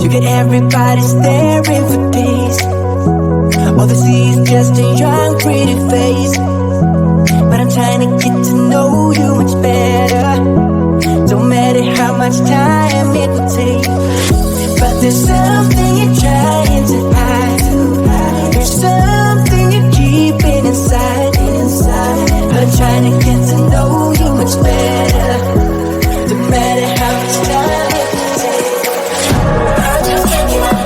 You get everybody staring for days. All they see is just a young, pretty face. But I'm trying to get to know you much better. Don't matter how much time it will take. But there's something you're trying to hide. There's something you're keeping inside. But I'm trying to get to know you much better. Don't matter how much time it will take. I just can't get out.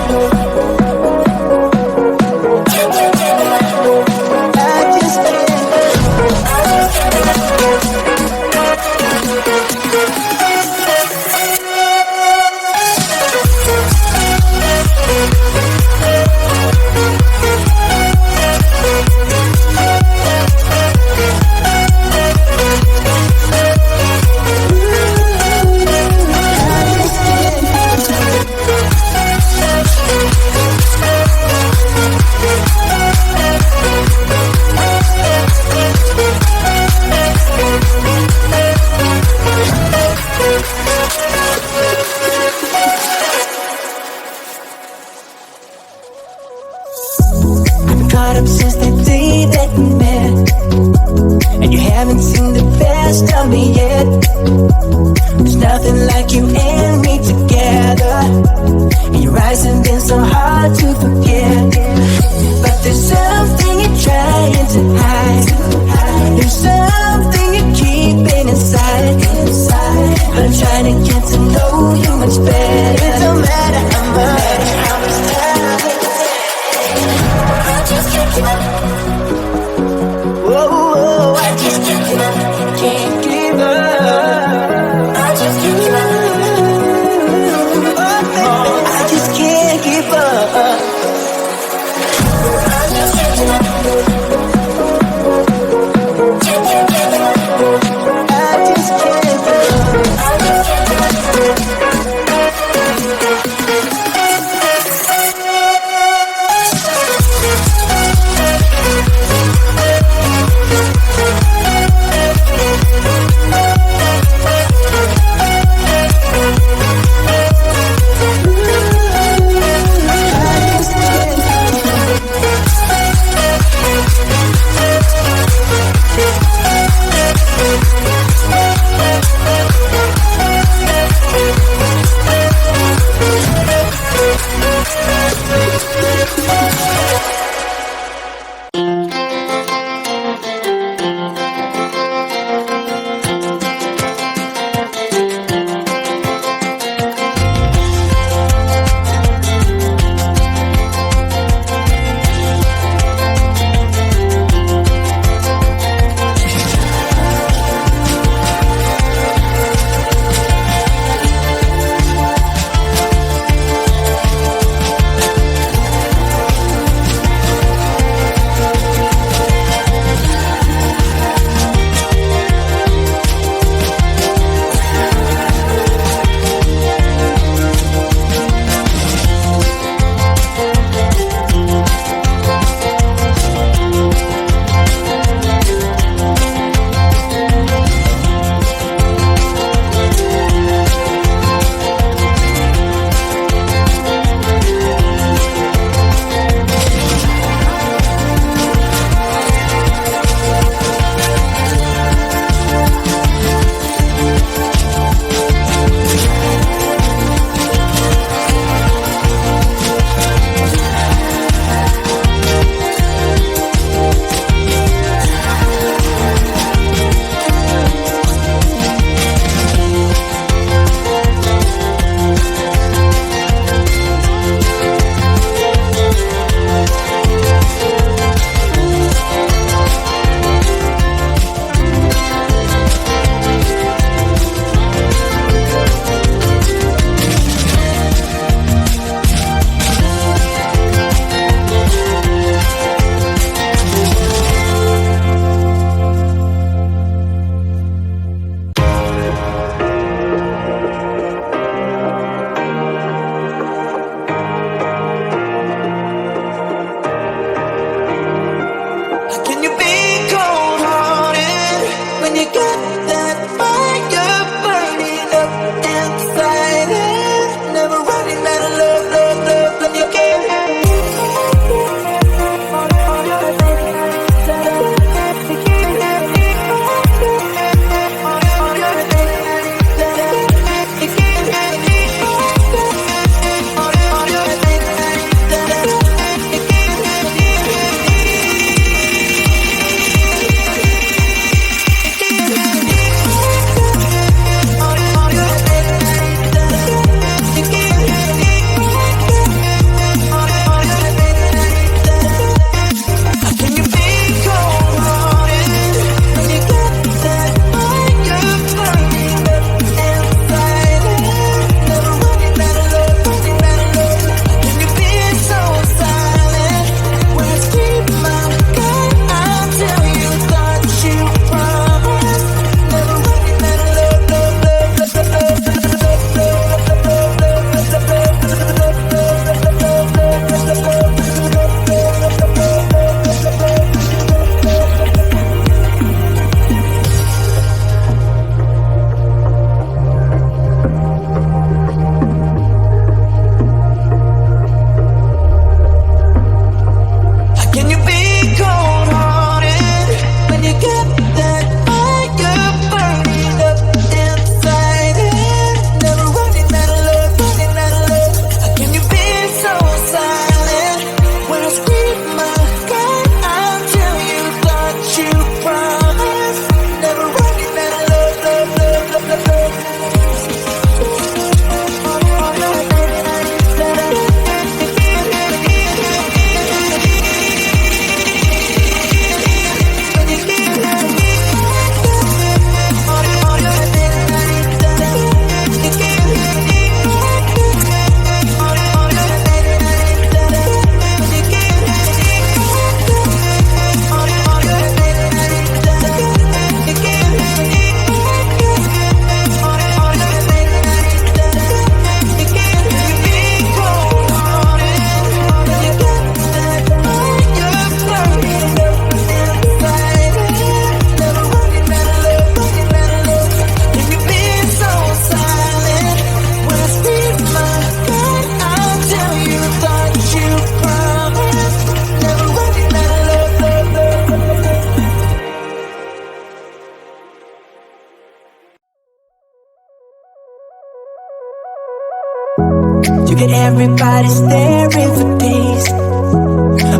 everybody's staring for days.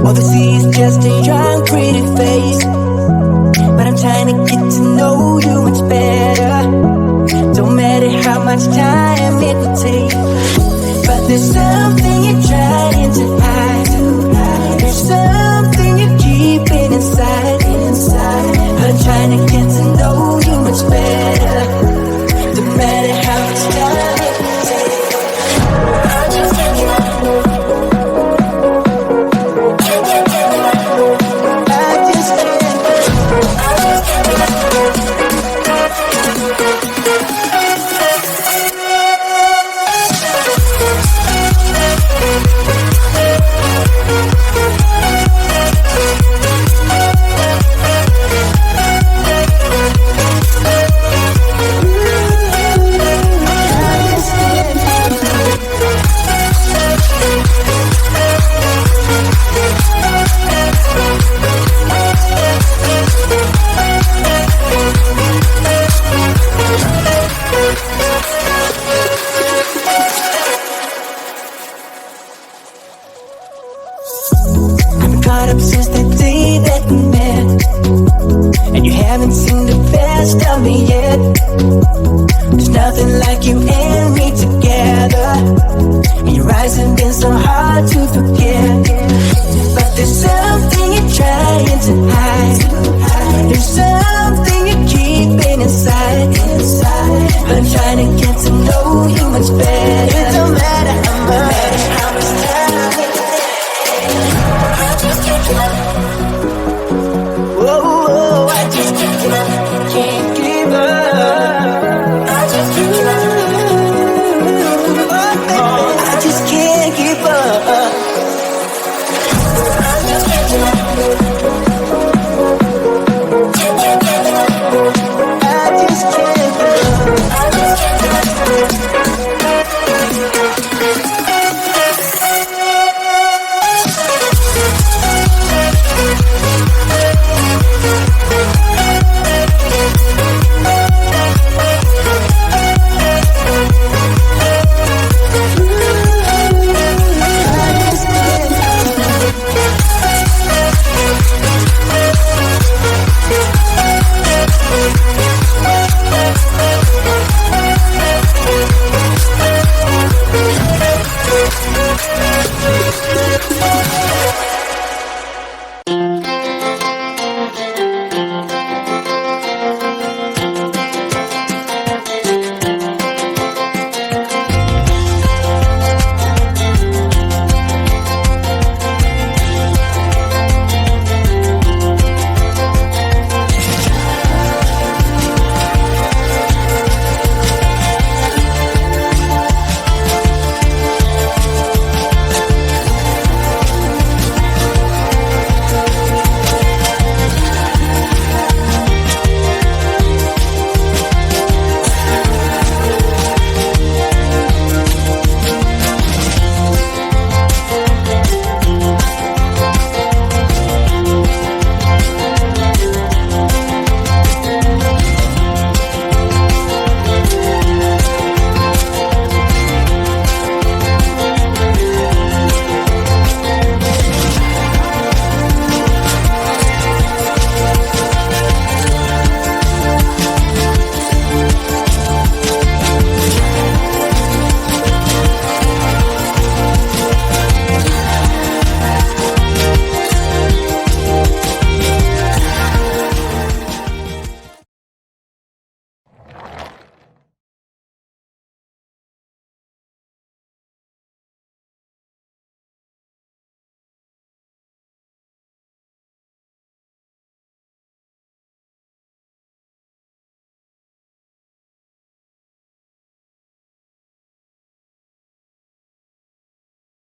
All they see is just a young, pretty face. But I'm trying to get to know you much better. Don't matter how much time it will take. But there's something you're trying to hide. There's something you're keeping inside. I'm trying to get to know you much better. Don't matter how much time it will take. I just can't get enough. Since the day that we met, and you haven't seen the best of me yet. There's nothing like you and me together, and your eyes have been so hard to forget. But there's something you're trying to